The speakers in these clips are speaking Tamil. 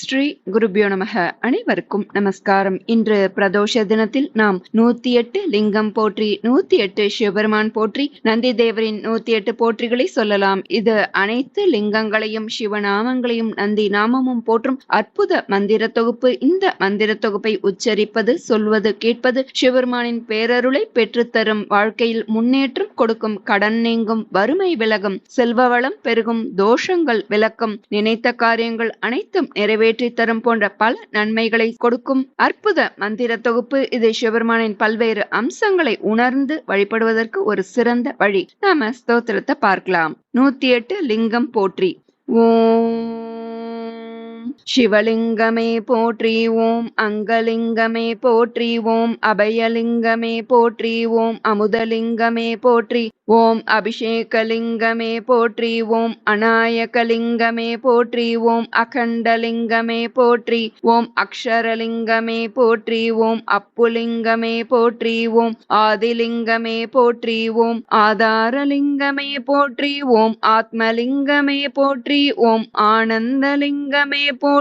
ஸ்ரீ குருபியோ நமக. அனைவருக்கும் நமஸ்காரம். இன்று பிரதோஷ தினத்தில் நாம் 108 லிங்கம் போற்றி, 108 சிவபெருமான் போற்றி, நந்தி தேவரின் 108 போற்றிகளை சொல்லலாம். இது அனைத்து லிங்கங்களையும் சிவநாமங்களையும் நந்தி நாமமும் போற்றும் அற்புத மந்திர தொகுப்பு. இந்த மந்திர தொகுப்பை உச்சரிப்பது, சொல்வது, கேட்பது சிவபெருமானின் பேரருளை பெற்றுத்தரும், வாழ்க்கையில் முன்னேற்றம் கொடுக்கும், கடன் நீங்கும், வறுமை விலகும், செல்வ வளம் பெருகும், தோஷங்கள் விலக்கும், நினைத்த காரியங்கள் அனைத்தும் நிறைவேற்றி தரும் போன்ற பல நன்மைகளை கொடுக்கும் அற்புத மந்திர தொகுப்பு. இது சிவபெருமானின் பல்வேறு அம்சங்களை உணர்ந்து வழிபடுவதற்கு ஒரு சிறந்த வழி. நாம ஸ்தோத்திரத்தை பார்க்கலாம். 108 லிங்கம் போற்றி. ஓம் சிவலிங்கமே போற்றி, ஓம் அங்கலிங்கமே போற்றி, ஓம் அபயலிங்கமே போற்றி, ஓம் அமுதலிங்கமே போற்றி, ஓம் அபிஷேகலிங்கமே போற்றி, ஓம் அநாயகலிங்கமே போற்றி, ஓம் அகண்டலிங்கமே போற்றி, ஓம் அக்ஷரலிங்கமே போற்றி, ஓம் அப்புலிங்கமே போற்றி, ஓம் ஆதிலிங்கமே போற்றி, ஓம் ஆதாரலிங்கமே போற்றி, ஓம் ஆத்மலிங்கமே போற்றி, ஓம் ஆனந்தலிங்கமே போற்றி,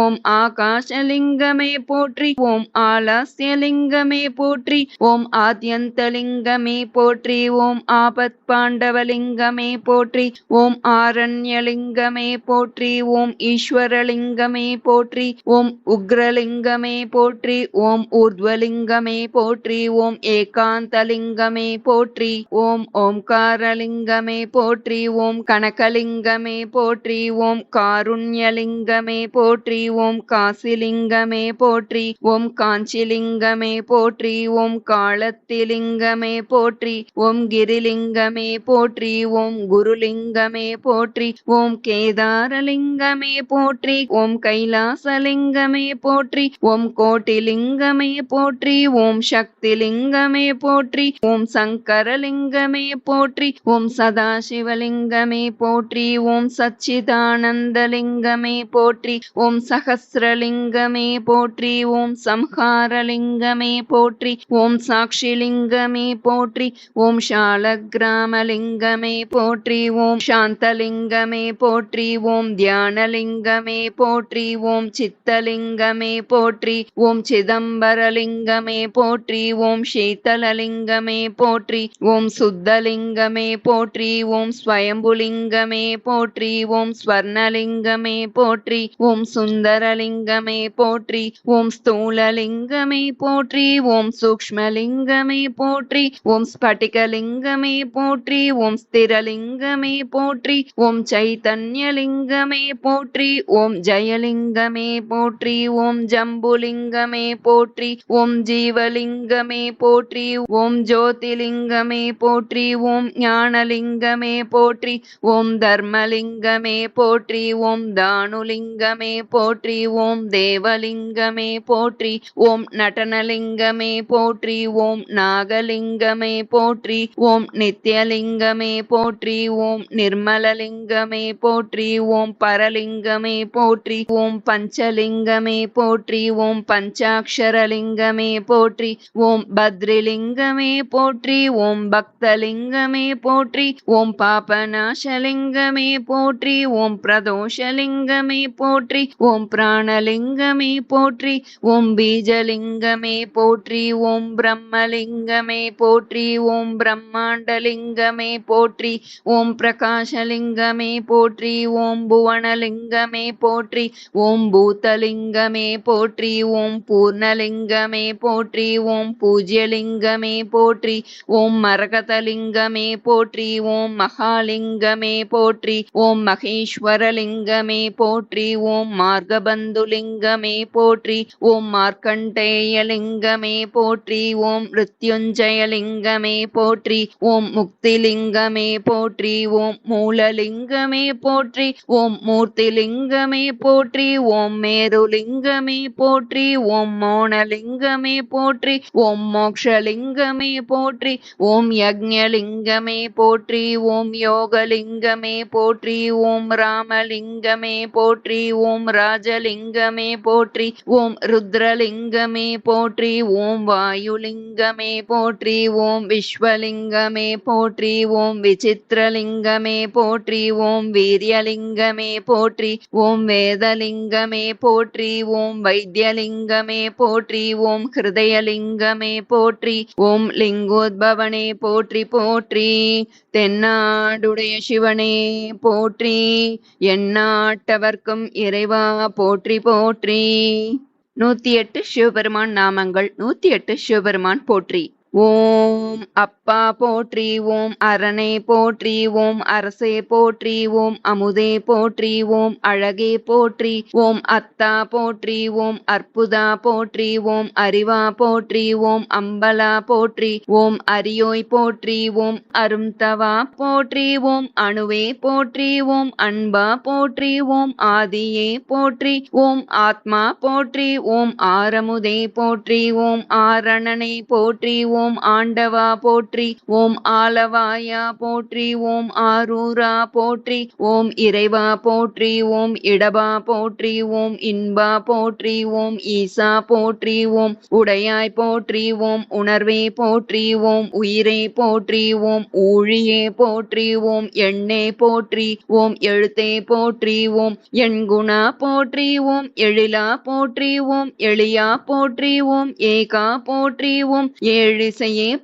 ஓம் ஆகாசலிங்கமே போற்றி, ஓம் ஆலாஸ்யலிங்கமே போற்றி, ஓம் ஆத்யந்தலிங்கமே போற்றி, ஓம் ஆபத் பாண்டவலிங்கமே போற்றி, ஓம் ஆரண்யலிங்கமே போற்றி, ஓம் ஈஸ்வரலிங்கமே போற்றி, ஓம் உக்ரலிங்கமே போற்றி, ஓம் ஊர்த்வலிங்கமே போற்றி, ஓம் ஏகாந்தலிங்கமே போற்றி, ஓம் ஓம்காரலிங்கமே போற்றி, ஓம் கனகலிங்கமே போற்றி, ஓம் காருண்யலிங்கமே போற்றி, ஓம் காசிலிங்கமே போற்றி, ஓம் காஞ்சிலிங்கமே போற்றி, ஓம் காளத்திலிங்கமே போற்றி, ஓம் கிரிலிங்கமே போற்றி, ஓம் குருலிங்கமே போற்றி, ஓம் கேதாரலிங்கமே போற்றி, ஓம் கைலாசலிங்கமே போற்றி, ஓம் கோட்டிலிங்கமே போற்றி, ஓம் சக்திலிங்கமே போற்றி, ஓம் சங்கரலிங்கமே போற்றி, ஓம் சதாசிவலிங்கமே போற்றி, ஓம் சச்சிதானந்தலிங்கமே போற்றி, ஓம் சகஸ்ரலிங்கமே போற்றி, ஓம் சம்ஹாரலிங்கமே போற்றி, ஓம் சாட்சிலிங்கமே போற்றி, ஓம் ஷாலக்கிராமலிங்கமே போற்றி, ஓம் சாந்தலிங்கமே போற்றி, ஓம் தியானலிங்கமே போற்றி, ஓம் சித்தலிங்கமே போற்றி, ஓம் சிதம்பரலிங்கமே போற்றி, ஓம் சீதலலிங்கமே போற்றி, ஓம் சுத்தலிங்கமே போற்றி, ஓம் ஸ்வயம்புலிங்கமே போற்றி, ஓம் ஸ்வர்ணலிங்கமே போற்றி, ஓம் சுந்தரலிங்கமே போற்றி, ஓம் ஸ்தூலலிங்கமே போற்றி, ஓம் சூக்ஷ்மலிங்கமே போற்றி, ஓம் ஸ்படிகலிங்கமே போற்றி, ஓம் ஸ்திரலிங்கமே போற்றி, ஓம் சைதன்யலிங்கமே போற்றி, ஓம் ஜெயலிங்கமே போற்றி, ஓம் ஜம்புலிங்கமே போற்றி, ஓம் ஜீவலிங்கமே போற்றி, ஓம் ஜோதிலிங்கமே போற்றி, ஓம் ஞானலிங்கமே போற்றி, ஓம் தர்மலிங்கமே போற்றி, ஓம் தானுலிங்கமே போற்றி, ஓம் தேவலிங்கமே போற்றி, ஓம் நடனலிங்கமே போற்றி, ஓம் நாகலிங்கமே போற்றி, ஓம் நித்யலிங்கமே போற்றி, ஓம் நிர்மலலிங்கமே போற்றி, ஓம் பரலிங்கமே போற்றி, ஓம் பஞ்சலிங்கமே போற்றி, ஓம் பஞ்சாக்ஷரலிங்கமே போற்றி, ஓம் பத்ரிலிங்கமே போற்றி, ஓம் பக்தலிங்கமே போற்றி, ஓம் பாபநாசலிங்கமே போற்றி, ஓம் பிரதோஷலிங்கமே போற்றி, ஓம் பிராணலிங்கமே போற்றி, ஓம் பீஜலிங்கமே போற்றி, ஓம் பிரம்மலிங்கமே போற்றி, ஓம் பிரம்மாண்டலிங்கமே போற்றி, ஓம் பிரகாசலிங்கமே போற்றி, ஓம் புவனலிங்கமே போற்றி, ஓம் பூதலிங்கமே போற்றி, ஓம் பூர்ணலிங்கமே போற்றி, ஓம் பூஜ்யலிங்கமே போற்றி, ஓம் மரகதலிங்கமே போற்றி, ஓம் மகாலிங்கமே போற்றி, ஓம் மகேஸ்வரலிங்கமே போற்றி, ஓம் மார்கபந்துலிங்கமே போற்றி, ஓம் மார்க்கண்டேயலிங்கமே போற்றி, ஓம் மிருத்யுஞ்சயலிங்கமே போற்றி, ஓம் முக்திலிங்கமே போற்றி, ஓம் மூலலிங்கமே போற்றி, ஓம் மூர்த்திலிங்கமே போற்றி, ஓம் மேருலிங்கமே போற்றி, ஓம் மோனலிங்கமே போற்றி, ஓம் மோக்ஷலிங்கமே போற்றி, ஓம் யக்ஞலிங்கமே போற்றி, ஓம் யோகலிங்கமே போற்றி, ஓம் ராமலிங்கமே போற்றி, ஓம் ராஜலிங்கமே போற்றி, ஓம் ருத்ரலிங்கமே போற்றி, ஓம் வாயுலிங்கமே போற்றி, ஓம் விஸ்வலிங்கமே போற்றி, ஓம் விசித்திரலிங்கமே போற்றி, ஓம் வீரியலிங்கமே போற்றி, ஓம் வேதலிங்கமே போற்றி, ஓம் வைத்தியலிங்கமே போற்றி, ஓம் ஹிருதயலிங்கமே போற்றி, ஓம் லிங்கோத்பவனே போற்றி போற்றி. தென்னாடுடைய சிவனே போற்றி, எந்நாட்டவர்க்கும் இறைவா போற்றி போற்றி. 108 சிவபெருமான் நாமங்கள். 108 சிவபெருமான் போற்றி. ஓம் அப்பா போற்றி, ஓம் அரணே போற்றி, ஓம் அரசே போற்றி, ஓம் அமுதே போற்றி, ஓம் அழகே போற்றி, ஓம் அத்தா போற்றி, ஓம் அற்புதா போற்றி, ஓம் அறிவா போற்றி, ஓம் அம்பலா போற்றி, ஓம் அரியோய் போற்றி, ஓம் அரும்தவா போற்றி, ஓம் அணுவே போற்றி, ஓம் அன்பா போற்றி, ஓம் ஆதியே போற்றி, ஓம் ஆத்மா போற்றி, ஓம் ஆரமுதே போற்றி, ஓம் ஆரணனே போற்றி, ஓம் ஆண்டவா போற்றி, ஓம் ஆலவாயா போற்றி, ஓம் ஆரூரா போற்றி, ஓம் இறைவா போற்றி, ஓம் இடபா போற்றி, ஓம் இன்பா போற்றி, ஓம் ஈசா போற்றி, ஓம் உடையாய் போற்றி, ஓம் உணர்வே போற்றி, ஓம் உயிரே போற்றி, ஓம் ஊழியே போற்றி, ஓம் எண்ணே போற்றி, ஓம் எழுத்தே போற்றி, ஓம் எண்குணா போற்றி, ஓம் எழிலா போற்றி, ஓம் எளியா போற்றி, ஓம் ஏகா போற்றி, ஓம் ஏழிசையே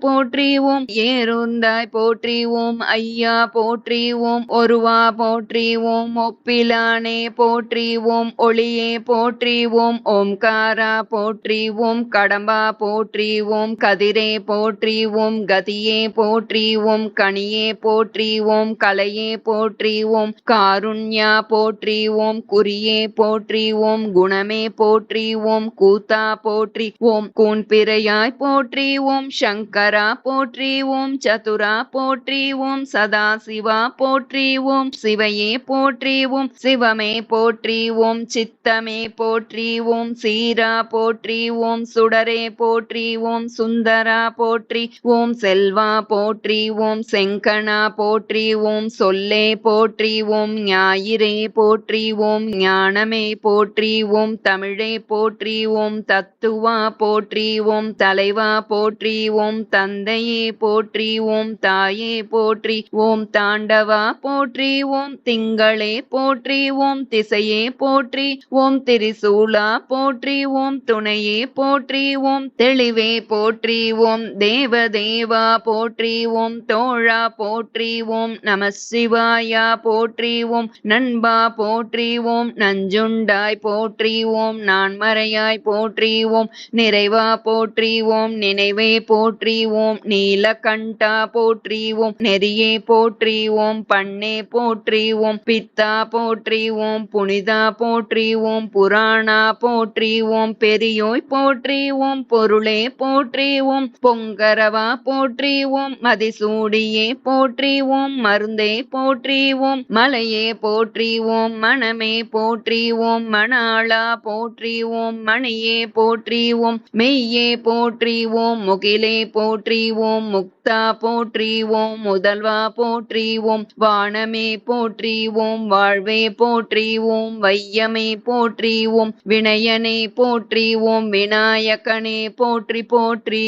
போற்றி, ஓம் ஏறுந்தாய் போற்றி, ஓம் ஐயா போற்றி, ஓம் ஒருவா போற்றி, ஓம் ஒப்பிலானே போற்றி, ஓம் ஒளியே போற்றி, ஓம் ஓம்காரா போற்றி, ஓம் கடம்பா போற்றி, ஓம் கதிரே போற்றி, ஓம் கதியே போற்றி, ஓம் கனியே போற்றி, ஓம் கலையே போற்றி, ஓம் காருண்யா போற்றி, ஓம் குறியே போற்றி, ஓம் குணமே போற்றி, ஓம் கூத்தா போற்றி, ஓம் கூன்பிறையாய் போற்றி, ஓம் சங்கரா போற்றி, ஓம் சதுரா போற்றி, ஓம் சதாசிவா போற்றி, ஓம் சிவையே போற்றி, ஓம் சிவமே போற்றி, ஓம் சித்தமே போற்றி, ஓம் சீரா போற்றி, ஓம் சுடரே போற்றி, ஓம் சுந்தரா போற்றி, ஓம் செல்வா போற்றி, ஓம் செங்கனா போற்றி, ஓம் சொல்லே போற்றி, ஓம் ஞாயிறே போற்றி, ஓம் ஞானமே போற்றி, ஓம் தமிழே போற்றி, ஓம் தத்துவா போற்றி, ஓம் தலைவா போற்றி, ஓம் தந்தையே போற்றி, ஓம் தாயே போற்றி, ஓம் தாண்டவா போற்றி, ஓம் திங்களே போற்றி, ஓம் திசையே போற்றி, ஓம் திரிசூலா போற்றி, ஓம் துணையே போற்றி, ஓம் தெளிவே போற்றி, ஓம் தேவதேவா போற்றி, ஓம் தோழா போற்றி, ஓம் நம சிவாயா போற்றி, ஓம் நண்பா போற்றி, ஓம் நஞ்சுண்டாய் போற்றி, ஓம் நான்மறையாய் போற்றி, ஓம் நிறைவா போற்றி, ஓம் நினைவே போற்றி, ஓம் நீலகண்டா போற்றி, ஓம் நெறியே போற்றி, ஓம் பண்ணே போற்றி, ஓம் பித்தா போற்றி, ஓம் புனிதா போற்றி, ஓம் புராணா போற்றி, ஓம் பெரியோய் போற்றி, ஓம் பொருளே போற்றி, ஓம் பொங்கரவா போற்றி, ஓம் மதிசூடியே போற்றி, ஓம் மருந்தே போற்றி, ஓம் மலையே போற்றி, ஓம் மனமே போற்றி, ஓம் மணாளா போற்றி, ஓம் மணியே போற்றி, ஓம் மெய்யே போற்றி, ஓம் முகிலே போற்றி, ஓம் முக்தா போற்றி, ஓம் முதல்வா போற்றி, ஓம் வானமே போற்றி, ஓம் வாழ்வே போற்றி, ஓம் வையமே போற்றி, ஓம் வினயனே போற்றி, ஓம் விநாயகனே போற்றி போற்றி,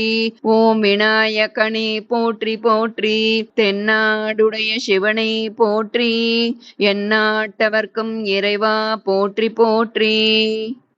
ஓம் விநாயகனே போற்றி போற்றி. தென்னாடுடைய சிவனை போற்றி, எந்நாட்டவர்க்கும் இறைவா போற்றி போற்றி.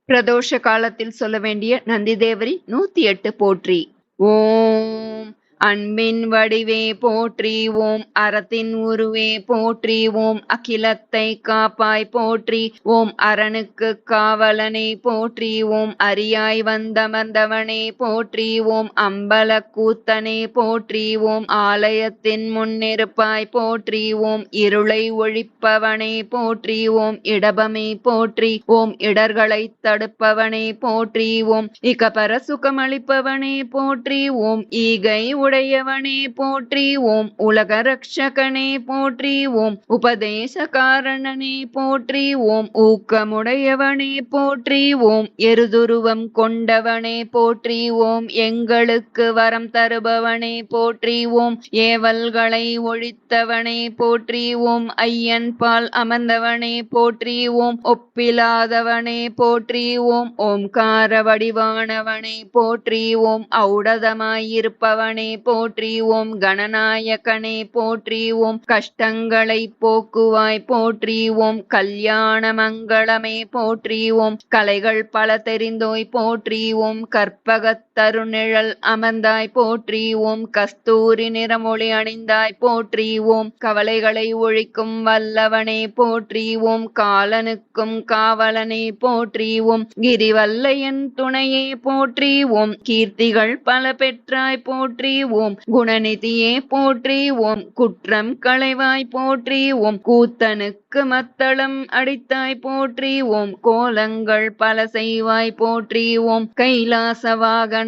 பிரதோஷ காலத்தில் சொல்ல வேண்டிய நந்திதேவரி 108 போற்றி. ஓம் அன்பின் வடிவே போற்றி, ஓம் அறத்தின் உருவே போற்றி, ஓம் அகிலத்தை காப்பாய் போற்றி, ஓம் அரணுக்கு காவலனே போற்றி, ஓம் அரியாய் வந்தமர்ந்தவனே போற்றி, ஓம் அம்பல கூத்தனே போற்றி, ஓம் ஆலயத்தின் முன்னிருப்பாய் போற்றி, ஓம் இருளை ஒழிப்பவனே போற்றி, ஓம் இடபமே போற்றி, ஓம் இடர்களை தடுப்பவனே போற்றி, ஓம் இகபர சுகமளிப்பவனே போற்றி, ஓம் ஈகை உடையவனே போற்றி ஓம் உலக ரக்ஷகனே போற்றி ஓம் உபதேச காரணனே போற்றி ஓம் ஊக்கமுடையவனே போற்றி ஓம் எருதுருவம் கொண்டவனே போற்றி ஓம் எங்களுக்கு வரம் தருபவனே போற்றி ஓம் ஏவல்களை ஒழித்தவனே போற்றி ஓம் ஐயன் பால் அமர்ந்தவனே போற்றி ஓம் ஒப்பிலாதவனே போற்றி ஓம் ஓம்கார வடிவானவனே போற்றி ஓம் ஔடதமாயிருப்பவனே போற்றி ஓம் கணநாயகனே போற்றி ஓம் கஷ்டங்களை போக்குவாய் போற்றி ஓம் கல்யாண மங்களமே போற்றி ஓம் கலைகள் பல தெரிந்தோய் போற்றி ஓம் கற்பகத் தருநிழல் அமர்ந்தாய் போற்றி ஓம் கஸ்தூரி நிறமொழி அணிந்தாய் போற்றி ஓம் கவலைகளை ஒழிக்கும் வல்லவனே போற்றி ஓம் காலனுக்கும் காவலனே போற்றி ஓம் கிரிவல்லையன் துணையே போற்றி ஓம் கீர்த்திகள் பல பெற்றாய் போற்றி ஓம் குணநிதியே போற்றி ஓம் குற்றம் களைவாய் போற்றி ஓம் கூத்தனுக்கு மத்தளம் அடித்தாய் போற்றி ஓம் கோலங்கள் பல செய்வாய் போற்றி ஓம் கைலாச வாகனனை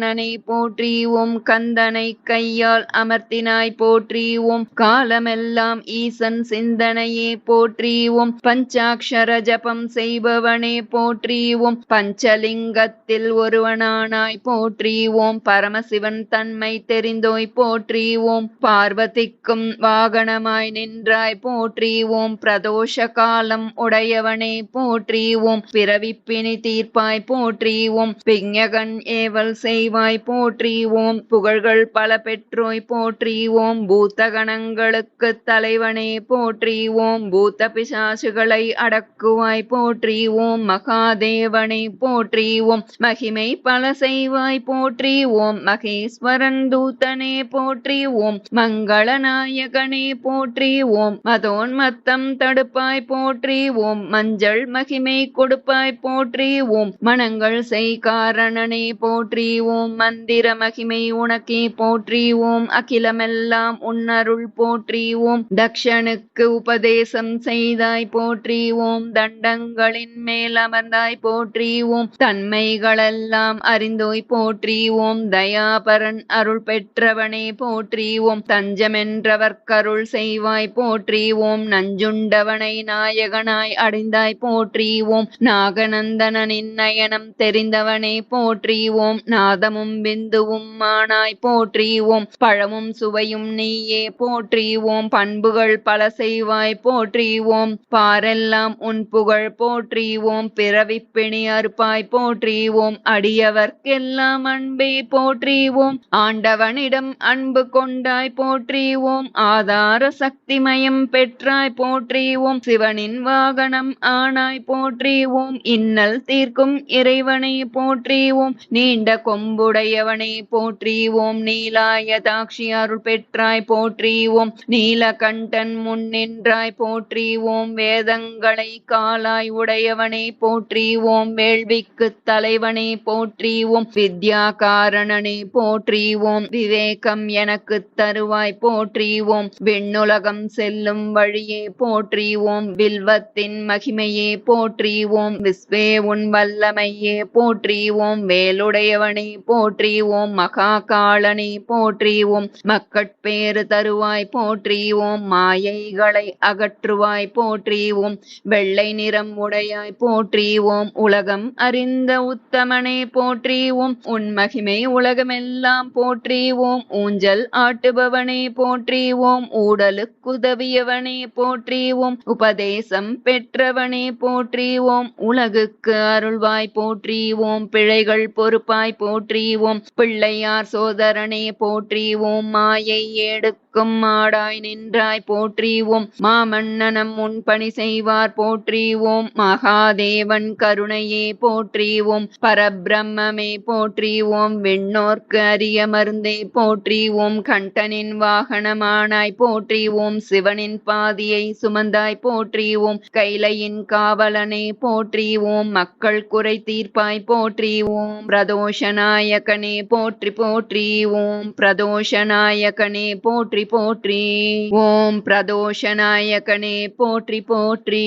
போற்றி ஓம் கந்தனை கையால் அமர்த்தினாய் போற்றி ஓம் காலமெல்லாம் ஈசன் சிந்தனையே போற்றி ஓம் பஞ்சாட்சர ஜபம் செய்பவனே போற்றி ஓம் பஞ்சலிங்கத்தில் ஒருவனானாய் போற்றி ஓம் பரமசிவன் தன்மை தெரிந்தோய் போற்றி ஓம் பார்வதிக்கும் வாகனமாய் நின்றாய் போற்றி ஓம் பிரதோஷ காலம் உடையவனே போற்றி ஓம் பிறவிப்பினி தீர்ப்பாய் போற்றி ஓம் பிஞகன் ஏவல் செய்வாய் போற்றி ஓம் புகழ்கள் பல பெற்றோய் போற்றி ஓம் பூத்தகணங்களுக்கு தலைவனே போற்றி ஓம் பூத்த பிசாசுகளை அடக்குவாய் போற்றி ஓம் மகாதேவனை போற்றி ஓம் மகிமை பல செய்வாய் போற்றி ஓம் மகேஸ்வரன் தூதனே போற்றி ஓம் மங்களநாயகனே போற்றி ஓம் மதோன்மத்தம் தடுப்பாய் போற்றி ஓம் மஞ்சள் மகிமை கொடுப்பாய் போற்றி ஓம் மனங்கள் செய் காரணனே போற்றி ஓம் மந்திர மகிமை உனக்கே போற்றி ஓம் அகிலமெல்லாம் உன்னருள் போற்றி ஓம் தக்ஷனுக்கு உபதேசம் செய்தாய் போற்றி ஓம் தண்டங்களின் மேல் அமர்ந்தாய் போற்றி ஓம் தன்மைகளெல்லாம் அறிந்தோய் போற்றி ஓம் தயாபரன் அருள் பெற்றவனே போற்றி ஓம் தஞ்சமென்றவர்க்கருள் செய்வாய் போற்றி ஓம் நஞ்சுண்டவனை நாயகனாய் அடைந்தாய் போற்றி ஓம் நாகநந்தனின் நயனம் தெரிந்தவனே போற்றி ஓம் நாதமும் பிந்துவும் மானாய் போற்றி ஓம் பழமும் சுவையும் நீயே போற்றி ஓம் பண்புகள் பல செய்வாய் போற்றி ஓம் பாரெல்லாம் உன் புகழ் போற்றி ஓம் பிறவிப்பிணி அறுப்பாய் போற்றி ஓம் அடியவர்க்கெல்லாம் அன்பே போற்றி ஓம் ஆண்டவனிடம் அன்பு கொண்டாய் போற்றி ஓம் ஆதார சக்திமயம் பெற்றாய் போற்றி ஓம் சிவனின் வாகனம் ஆனாய் போற்றி ஓம் இன்னல் தீர்க்கும் இறைவனை போற்றி ஓம் நீண்ட கொம்புடையவனை போற்றி ஓம் நீலாயதாட்சி அருள் பெற்றாய் போற்றி ஓம் நீலகண்டன் முன் நின்றாய் போற்றி ஓம் வேதங்களை காலாய் உடையவனை போற்றி ஓம் வேள்விக்கு தலைவனை போற்றி ஓம் வித்யா காரணனை போற்றி ஓம் விவேகம் எனக்கு தருவாய் போற்றி ஓம் விண்ணுலகம் செல்லும் வழியே போற்றி ஓம் வில்வத்தின் மகிமையே போற்றி ஓம் விஸ்வே உன் வல்லமையே போற்றி ஓம் வேலுடையவனை போற்றி ஓம் மகாகாலனை போற்றி ஓம் மக்கட்பேறு தருவாய் போற்றி ஓம் மாயைகளை அகற்றுவாய் போற்றி ஓம் வெள்ளை நிறம் உடையாய் போற்றி ஓம் உலகம் அறிந்த உத்தமனே போற்றி ஓம் உன் மகிமை உலகமெல்லாம் போற்றி ஓம் ஊஞ்சல் ஆட்டுபவனே போற்றி ஓம் ஊடலுக்குதவியவனே போற்றி ஓம் உபதேசம் பெற்றவனே போற்றி ஓம் உலகுக்கு அருள்வாய் போற்றி ஓம் பிழைகள் பொறுப்பாய் போற்றி ஓம் பிள்ளையார் சோதரனே போற்றி ஓம் மாயை எடுக்கும் மாடாய் நின்றாய் போற்றி ஓம் மாமன்னனம் உன் பணி செய்வார் போற்றி ஓம் மகாதேவன் கருணையே போற்றி ஓம் பரபிரம்மே போற்றி ஓம் விண்ணோர்க்கு அரிய மருந்தே போற்றி ஓம் கண்டனின் வாகனமானாய் போற்றி ஓம் சிவனின் பாதியை சுமந்தாய் போற்றி ஓம் கைலையின் காவலனே போற்றி ஓம் மக்கள் குறை தீர்ப்பாய் போற்றி ஓம் பிரதோஷநாயகனே போற்றி போற்றி ஓம் பிரதோஷநாயகனே போற்றி போற்றி ஓம் பிரதோஷநாயகனே போற்றி போற்றி.